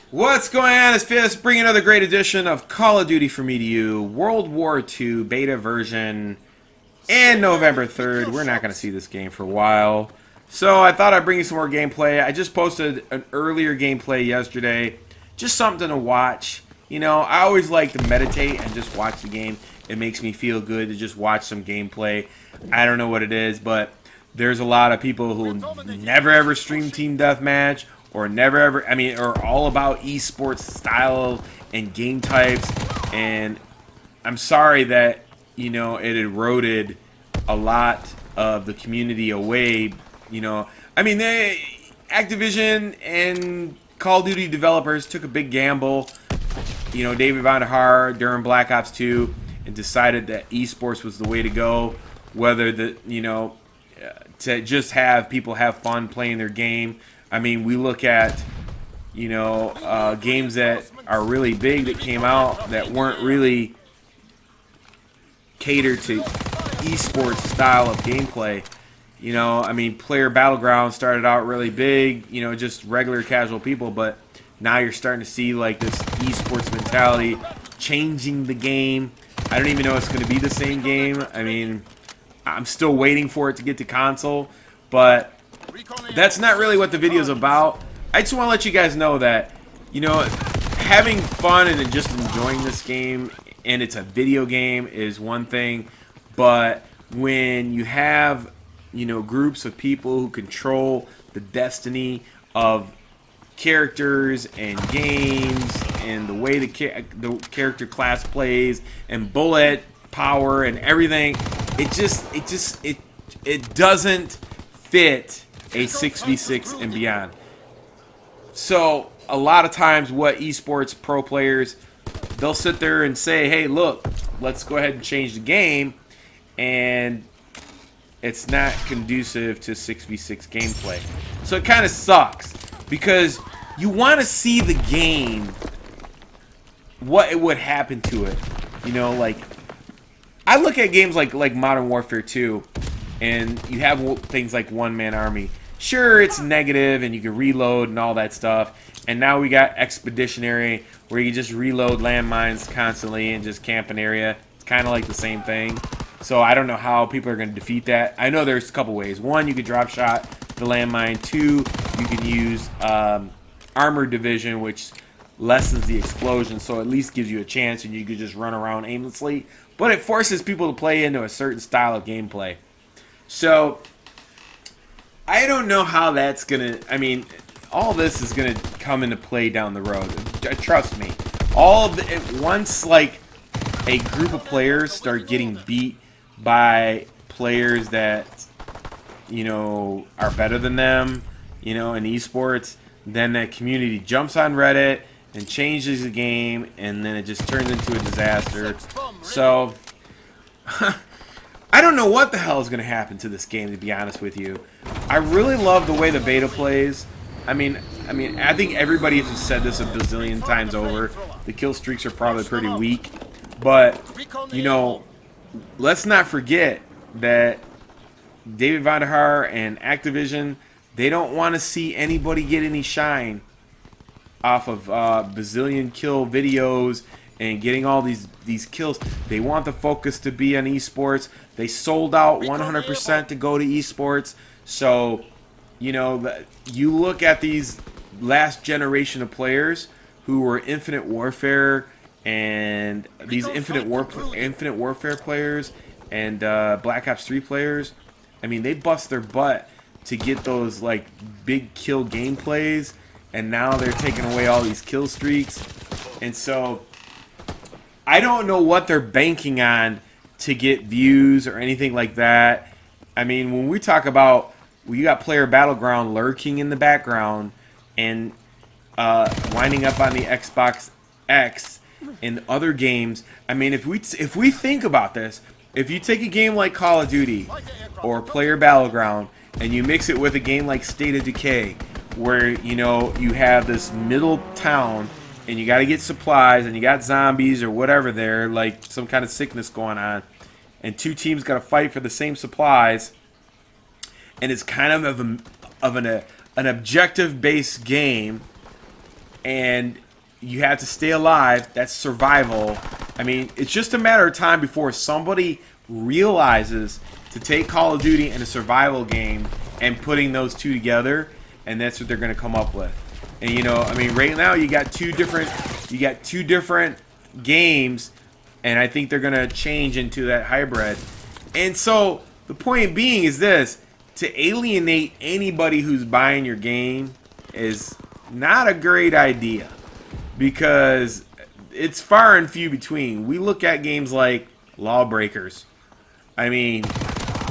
What's going on? It's Fist bringing another great edition of Call of Duty for me to you. World War II beta version and November 3rd. We're not going to see this game for a while. So I thought I'd bring you some more gameplay. I just posted an earlier gameplay yesterday. Just something to watch. You know, I always like to meditate and just watch the game. It makes me feel good to just watch some gameplay. I don't know what it is, but there's a lot of people who never ever stream Team Deathmatch or never ever, or all about esports style and game types. And I'm sorry that, you know, it eroded a lot of the community away. You know, Activision and Call of Duty developers took a big gamble. You know, David WWII during Black Ops 2 and decided that esports was the way to go. Whether to just have people have fun playing their game. I mean, we look at, you know, games that are really big that came out that weren't really catered to esports style of gameplay. You know, I mean, Player Battleground started out really big, you know, just regular casual people, but now you're starting to see like this esports mentality changing the game. I don't even know if it's going to be the same game. I mean, I'm still waiting for it to get to console, but that's not really what the video is about. I just want to let you guys know that, you know, having fun and just enjoying this game, and it's a video game, is one thing, but when you have, you know, groups of people who control the destiny of characters and games and the way the character class plays and bullet power and everything, it doesn't fit a 6v6 and beyond. So a lot of times what esports pro players, they'll sit there and say, hey, look, let's go ahead and change the game, and it's not conducive to 6v6 gameplay. So it kind of sucks, because you want to see the game, what it would happen to it. You know, like, I look at games like Modern Warfare 2, and you have things like One Man Army. Sure, it's negative, and you can reload and all that stuff. And now we got Expeditionary, where you just reload landmines constantly and just camp an area. It's kind of like the same thing. So I don't know how people are going to defeat that. I know there's a couple ways. One, you could drop shot the landmine. Two, you can use Armored Division, which lessens the explosion, so at least gives you a chance, and you could just run around aimlessly. But it forces people to play into a certain style of gameplay. So I don't know how that's gonna. I mean, all this is gonna come into play down the road. Trust me. Once like a group of players start getting beat by players that, you know, are better than them, you know, in esports, then that community jumps on Reddit and changes the game, and then it just turns into a disaster. So I don't know what the hell is going to happen to this game, to be honest with you. I really love the way the beta plays. I think everybody has said this a bazillion times over. The kill streaks are probably pretty weak, but you know, let's not forget that David WWII and Activision, they don't want to see anybody get any shine off of bazillion kill videos and getting all these kills. They want the focus to be on esports. They sold out 100% to go to esports. So, you know, you look at these last generation of players who were Infinite Warfare and these Infinite Warfare players and Black Ops 3 players. I mean, they bust their butt to get those like big kill gameplays, and now they're taking away all these kill streaks. And so I don't know what they're banking on to get views or anything like that. I mean, when we talk about, you got Player Battleground lurking in the background and winding up on the Xbox X and other games. I mean, if we think about this, if you take a game like Call of Duty or Player Battleground and you mix it with a game like State of Decay, where, you know, you have this middle town and you got to get supplies and you got zombies or whatever there, like some kind of sickness going on, and two teams got to fight for the same supplies, and it's kind of an objective-based game, and you have to stay alive. That's survival. I mean, it's just a matter of time before somebody realizes to take Call of Duty and a survival game and putting those two together, and that's what they're going to come up with. And you know, I mean, right now you got two different games, and I think they're going to change into that hybrid. And so the point being is this: to alienate anybody who's buying your game is not a great idea, because it's far and few between. We look at games like Lawbreakers. I mean,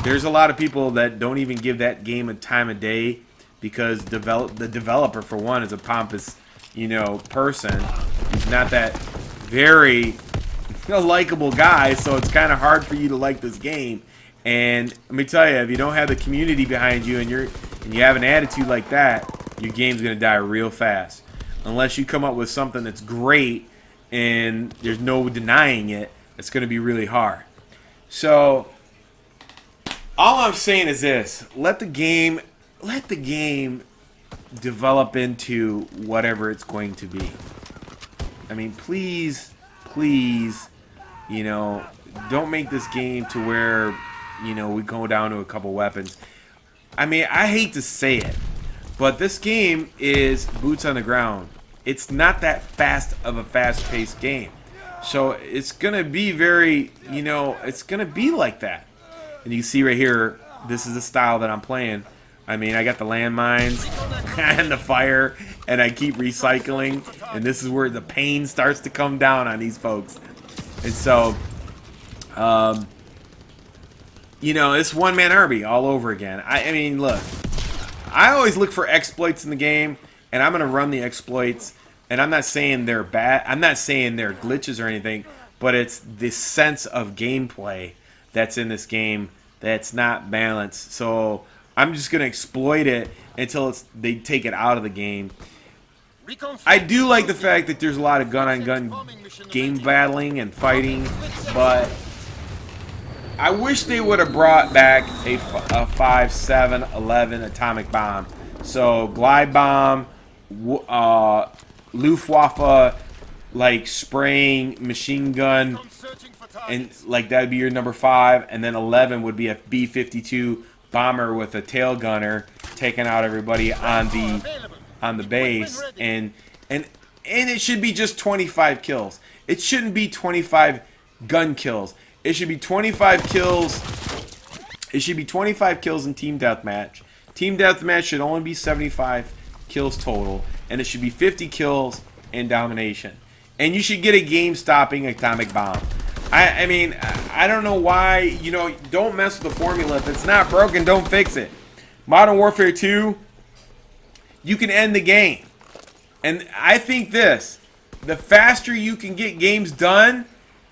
there's a lot of people that don't even give that game a time of day, because the developer, for one, is a pompous, you know, person. He's not that very likable guy, so it's kind of hard for you to like this game. And let me tell you, if you don't have the community behind you and you have an attitude like that, your game's gonna die real fast. Unless you come up with something that's great and there's no denying it, it's gonna be really hard. So all I'm saying is this: let the game develop into whatever it's going to be. I mean, please, you know, don't make this game to where, you know, we go down to a couple weapons. I mean, I hate to say it, but this game is boots on the ground. It's not that fast-paced game. So it's going to be very, you know, it's going to be like that. And you see right here, this is the style that I'm playing. I mean, I got the landmines and the fire, and I keep recycling. And this is where the pain starts to come down on these folks. And so, you know, it's one-man army all over again. I mean, look, I always look for exploits in the game, and I'm going to run the exploits. And I'm not saying they're bad. I'm not saying they're glitches or anything, but it's the sense of gameplay that's in this game that's not balanced. So I'm just going to exploit it until they take it out of the game. I do like the fact that there's a lot of gun-on-gun game battling and fighting, but I wish they would have brought back a 5, 7, 11 atomic bomb. So glide bomb, Luftwaffe, like spraying machine gun, and like that would be your number 5, and then 11 would be a B-52 bomber with a tail gunner taking out everybody on the base, and it should be just 25 kills. It shouldn't be 25 gun kills. It should be 25 kills. It should be 25 kills in team deathmatch. Team deathmatch should only be 75 kills total, and it should be 50 kills in domination. And you should get a game-stopping atomic bomb. I mean, I don't know why, you know, don't mess with the formula. If it's not broken, don't fix it. Modern Warfare 2, you can end the game. And I think this, the faster you can get games done,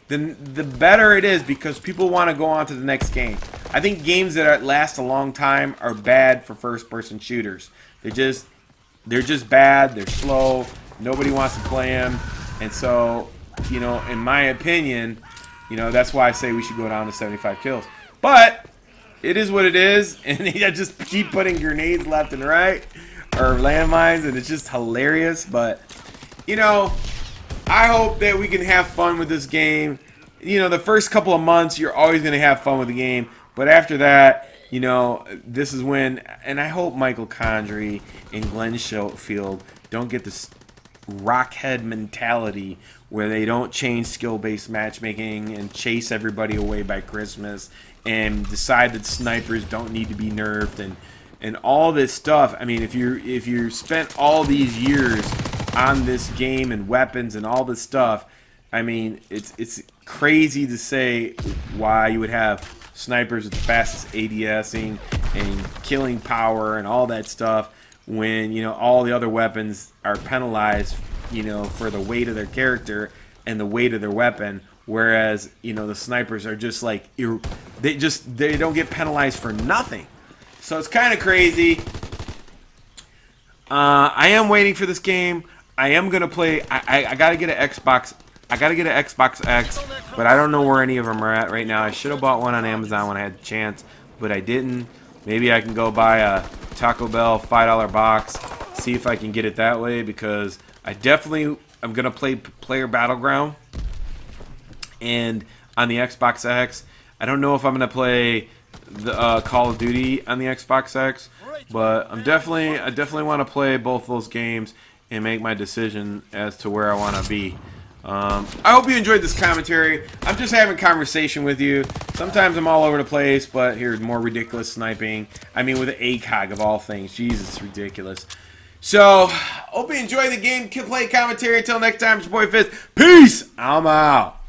then the better it is, because people want to go on to the next game. I think games that last a long time are bad for first-person shooters. They're just bad. They're slow. Nobody wants to play them. And so, you know, in my opinion, you know, that's why I say we should go down to 75 kills. But it is what it is, and they just keep putting grenades left and right, or landmines, and it's just hilarious. But, you know, I hope that we can have fun with this game. You know, the first couple of months, you're always going to have fun with the game. But after that, you know, this is when, and I hope Michael Condrey and Glenn Schofield don't get this rockhead mentality where they don't change skill-based matchmaking and chase everybody away by Christmas and decide that snipers don't need to be nerfed and all this stuff. I mean, if you spent all these years on this game and weapons and all this stuff, I mean, it's crazy to say why you would have snipers with the fastest ADSing and killing power and all that stuff when, you know, all the other weapons are penalized, you know, for the weight of their character and the weight of their weapon, whereas, you know, the snipers are just like, they don't get penalized for nothing. So it's kind of crazy. I am waiting for this game. I am gonna play. I gotta get an Xbox. I gotta get an Xbox X, but I don't know where any of them are at right now. I should have bought one on Amazon when I had the chance, but I didn't. Maybe I can go buy a Taco Bell $5 box, see if I can get it that way, because I definitely am going to play Player Battleground. And on the Xbox X, I don't know if I'm going to play the Call of Duty on the Xbox X, but I definitely want to play both those games and make my decision as to where I want to be. I hope you enjoyed this commentary. I'm just having conversation with you. Sometimes I'm all over the place, but here's more ridiculous sniping. I mean, with an ACOG of all things. Jesus, it's ridiculous. So, hope you enjoy the game play commentary. Until next time, it's your boy Fizz. Peace! I'm out.